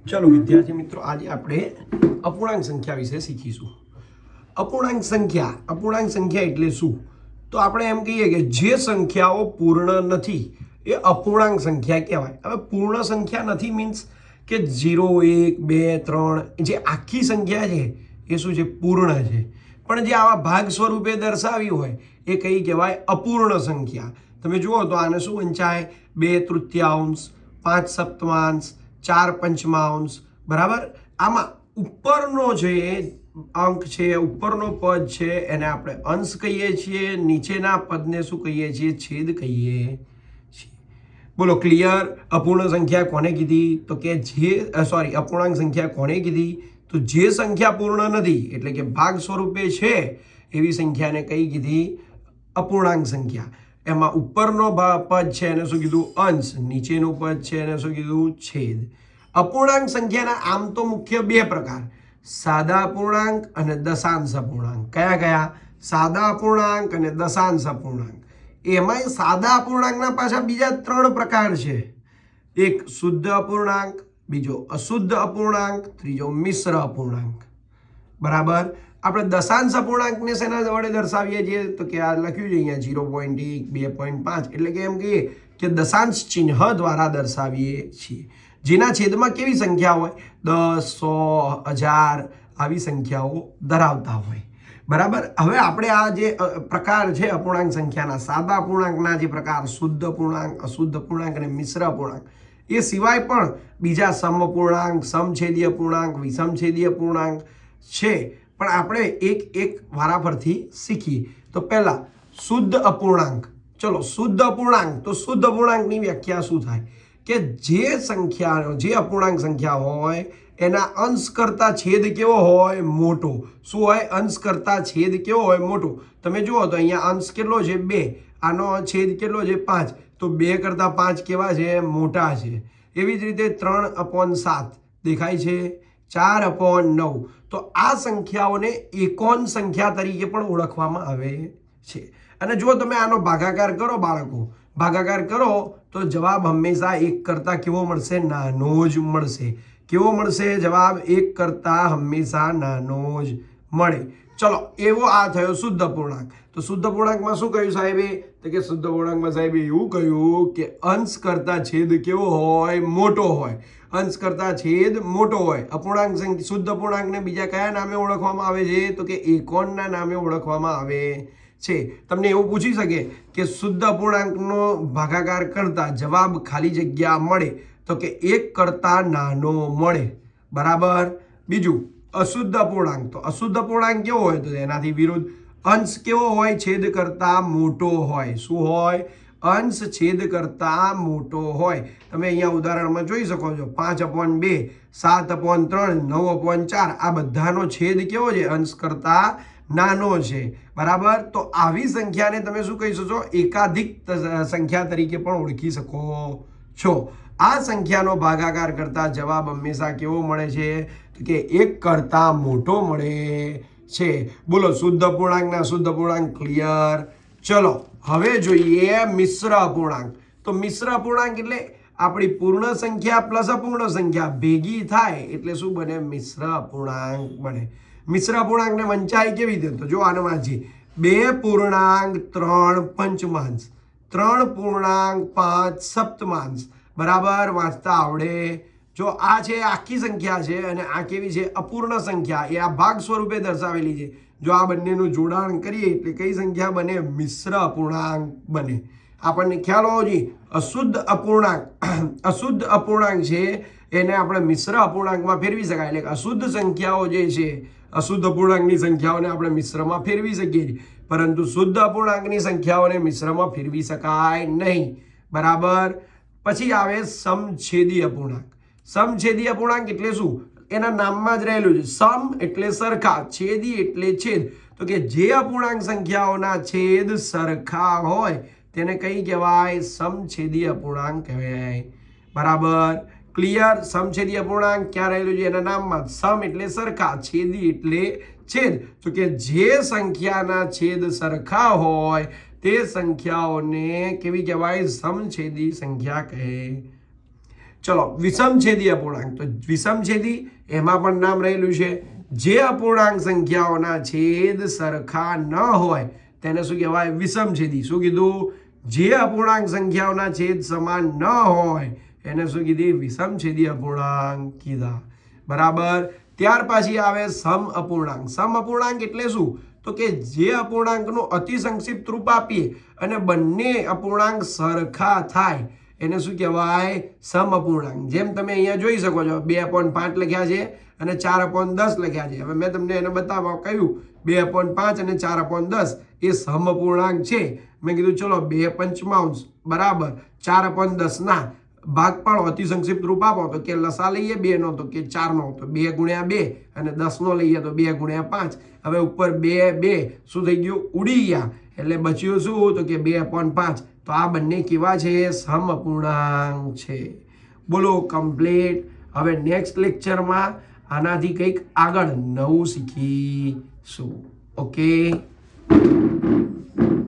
चलो विद्यार्थी मित्रों, आज આપણે અપૂર્ણાંક સંખ્યા વિશે શીખીશું। અપૂર્ણાંક સંખ્યા એટલે શું? તો આપણે એમ કહીએ કે જે સંખ્યાઓ પૂર્ણ નથી એ અપૂર્ણાંક સંખ્યા કહેવાય। હવે પૂર્ણ સંખ્યા નથી મીન્સ કે 0 1 2 3 જે આખી સંખ્યા છે એ શું છે? પૂર્ણ છે। પણ જે આવા ભાગ સ્વરૂપે દર્શાવી હોય એ કઈ કહેવાય? અપૂર્ણ સંખ્યા। તમે જુઓ તો આને શું વંચાય? 2 તૃતીયાંશ, 5 સપ્તમાંશ, 4 પંચમાંશ, બરાબર। આમાં ઉપરનો જે અંક છે, ઉપરનો પદ છે એને આપણે અંશ કહીએ છીએ, નીચેના પદને શું કહીએ છીએ? છેદ કહીએ છીએ। બોલો ક્લિયર? અપૂર્ણ સંખ્યા કોને કીધી? તો કે જે અપૂર્ણાંક સંખ્યા કોને કીધી? તો જે સંખ્યા પૂર્ણ નથી એટલે કે ભાગ સ્વરૂપે છે એવી સંખ્યાને કઈ કીધી? અપૂર્ણાંક સંખ્યા। એમાં ઉપરનો પદ છે એને શું કીધું? અંશ, નીચેનું પદ છે એને શું કીધું? છેદ। અપૂર્ણાંક સંખ્યાના આમ તો મુખ્ય બે પ્રકાર, સાદા અપૂર્ણાંક અને દશાંશ અપૂર્ણાંક। કયા કયા? સાદા અપૂર્ણાંક અને દશાંશ અપૂર્ણાંક। એમાંય સાદા અપૂર્ણાંકના પાછા બીજા 3 પ્રકાર છે। એક શુદ્ધ અપૂર્ણાંક, બીજો અશુદ્ધ અપૂર્ણાંક, ત્રીજો મિશ્ર અપૂર્ણાંક, બરાબર। આપણે દશાંશ અપૂર્ણાંકને શેના વડે દર્શાવીએ છીએ? તો કે આ લખ્યું છે અહીંયા 0.1 2.5 એટલે કે એમ કહીએ કે દશાંશ ચિહ્ન દ્વારા દર્શાવીએ છીએ। જેના છેદમાં કેવી સંખ્યા હોય? 10 100 1000 આવી સંખ્યાઓ ધરાવતા હોય, બરાબર। હવે આપણે આ જે પ્રકાર છે અપૂર્ણાંક સંખ્યાના, સાદા અપૂર્ણાંકના જે પ્રકાર શુદ્ધ અપૂર્ણાંક, અશુદ્ધ અપૂર્ણાંક અને મિશ્ર અપૂર્ણાંક, એ સિવાય પણ બીજા સમઅપૂર્ણાંક, સમછેદી અપૂર્ણાંક, વિષમછેદી અપૂર્ણાંક છે। પણ આપણે એક એક વારાફરથી શીખીએ। તો પહેલા શુદ્ધ અપૂર્ણાંક। ચલો શુદ્ધ અપૂર્ણાંક, તો શુદ્ધ અપૂર્ણાંકની વ્યાખ્યા શું થાય? કે જે અપૂર્ણાંક સંખ્યા હોય એના અંશ કરતા છેદ કેવો હોય? મોટો। શું હોય? અંશ કરતા છેદ કેવો હોય? મોટો। તમે જુઓ તો અહીંયા અંશ કેટલો છે? 2, આનો છેદ કેટલો છે? 5, તો 2 કરતા 5 કેવા છે? મોટા છે। એવી જ રીતે 3/7 દેખાય છે, 4/9। તો આ સંખ્યાઓને એકોન સંખ્યા તરીકે પણ ઓળખવામાં આવે છે। અને જો તમે આનો ભાગાકાર કરો બાળકો, ભાગાકાર કરો તો જવાબ હંમેશા 1 કરતા કેવો મળશે? નાનો જ મળશે। કેવો મળશે જવાબ? 1 કરતા હંમેશા નાનો જ મળે। ચલો એવો આ થયો શુદ્ધ અપૂર્ણાંક। તો શુદ્ધ અપૂર્ણાંકમાં શું કહ્યું સાહેબે? તો કે શુદ્ધ અપૂર્ણાંકમાં સાહેબે એવું કહ્યું કે અંશ કરતા છેદ કેવો હોય? મોટો હોય। અંશ કરતા છેદ મોટો હોય। અપૂર્ણાંક શુદ્ધ અપૂર્ણાંકને બીજા કયા નામે ઓળખવામાં આવે છે? તો કે એકોનના નામે ઓળખવામાં આવે છે। તમને એવું પૂછી શકે કે શુદ્ધ અપૂર્ણાંકનો ભાગાકાર કરતા જવાબ ખાલી જગ્યા મળે તો કે 1 કરતા નાનો મળે, બરાબર। બીજું અશુદ્ધ અપૂર્ણાંક। તો અશુદ્ધ અપૂર્ણાંક કેવો હોય? તો એનાથી વિરુદ્ધ અંશ કેવો હોય? છેદ કરતા મોટો હોય। શું હોય? અંશ છેદ કરતા મોટો હોય। તમે અહીંયા ઉદાહરણમાં જોઈ શકો છો 5/2, 7/3, 9/4 આ બધાનો છેદ કેવો છે? અંશ કરતા નાનો છે, બરાબર। તો આવી સંખ્યાને તમે શું કહી શકો? એકાધિક સંખ્યા તરીકે પણ ઓળખી શકો છો। આ સંખ્યાનો ભાગાકાર કરતા જવાબ હંમેશા કેવો મળે છે? તો કે 1 કરતા મોટો મળે છે। બોલો શુદ્ધ અપૂર્ણાંકના અશુદ્ધ અપૂર્ણાંક ક્લિયર? ચલો હવે જોઈએ મિશ્ર અપૂર્ણાંક। તો મિશ્ર અપૂર્ણાંક એટલે આપણી પૂર્ણ સંખ્યા પ્લસ અપૂર્ણ સંખ્યા ભેગી થાય એટલે શું બને? મિશ્ર અપૂર્ણાંક બને। મિશ્ર અપૂર્ણાંકને વંચાય કેવી રીતે? તો જો આને વાંચીએ 2.3 પંચમાંશ, 3.5 સપ્તમાંશ, બરાબર। વાંચતા આવડે? જો આ છે આખી સંખ્યા છે અને આ કેવી છે? અપૂર્ણ સંખ્યા। એ આ ભાગ સ્વરૂપે દર્શાવેલી છે। જો આ બંનેનું જોડાણ કરીએ એટલે કઈ સંખ્યા બને? મિશ્ર અપૂર્ણાંક બને। આપણને ખ્યાલ હોવો જોઈએ અશુદ્ધ અપૂર્ણાંક છે એને આપણે મિશ્ર અપૂર્ણાંકમાં ફેરવી શકાય। એટલે અશુદ્ધ સંખ્યાઓ જે છે, અશુદ્ધ અપૂર્ણાંકની સંખ્યાઓને આપણે મિશ્રમાં ફેરવી શકીએ છીએ, પરંતુ શુદ્ધ અપૂર્ણાંકની સંખ્યાઓને મિશ્રમાં ફેરવી શકાય નહીં, બરાબર। પછી આવે સમછેદી અપૂર્ણાંક। સમછેદી અપૂર્ણાંક એટલે શું? એના નામમાં જ રહેલું છે, સમ એટલે સરખા, છેદી એટલે છેદ। તો કે જે અપૂર્ણાંક સંખ્યાઓના છેદ સરખા હોય તેને કઈ કહેવાય? સમછેદી અપૂર્ણાંક કહેવાય, બરાબર। ક્લિયર? સમછેદી અપૂર્ણાંક ક્યાં રહેલું છે? એના નામમાં સમ એટલે સરખા, છેદી એટલે છેદ। તો કે જે સંખ્યાના છેદ સરખા હોય તે સંખ્યાઓને કેવી કહેવાય? સમછેદી સંખ્યા કહે ચલો વિષમછેદી અપૂર્ણાંક, તો વિષમછેદી એમાં પણ નામ રહેલું છે. જે અપૂર્ણાંક સંખ્યાઓના છેદ સરખા ન હોય તેને શું કહેવાય? વિષમછેદી. શું કીધું? જે અપૂર્ણાંક સંખ્યાઓના છેદ સમાન ન હોય એને શું કીધી? વિષમછેદી અપૂર્ણાંક કીધા. બરાબર. ત્યાર પછી આવે સમ અપૂર્ણાંક. સમ અપૂર્ણાંક એટલે શું? તો કે જે અપૂર્ણાંકનું અતિ સંક્ષિપ્ત રૂપ આપીએ અને બંને અપૂર્ણાંક સરખા થાય એને શું કહેવાય? સમ અપૂર્ણાંક. જેમ તમે અહીંયા જોઈ શકો છો 2/5 લખ્યા છે અને 4/10 લખ્યા છે. હવે મેં તમને એને બતાવવા કહ્યું 2/5 અને 4/10 એ સમઅપૂર્ણાંક છે. મેં કીધું ચલો 2/5 બરાબર 4/10 ના ભાગ પાડો, અતિ સંક્ષિપ્ત રૂપ આપો. તો કે લસા લઈએ 2 નો, તો કે 4 નો, તો 2 × 2 અને 10 નો લઈએ તો 2 × 5. હવે ઉપર 2 શું થઈ ગયું? ઉડી ગયા. એટલે બચ્યું શું? તો કે 2/5. તો આ બંને કેવા છે? સમઅપૂર્ણાંક છે. બોલો કમ્પ્લીટ. હવે નેક્સ્ટ લેક્ચરમાં આનાથી કંઈક આગળ નવું શીખીશું. ઓકે.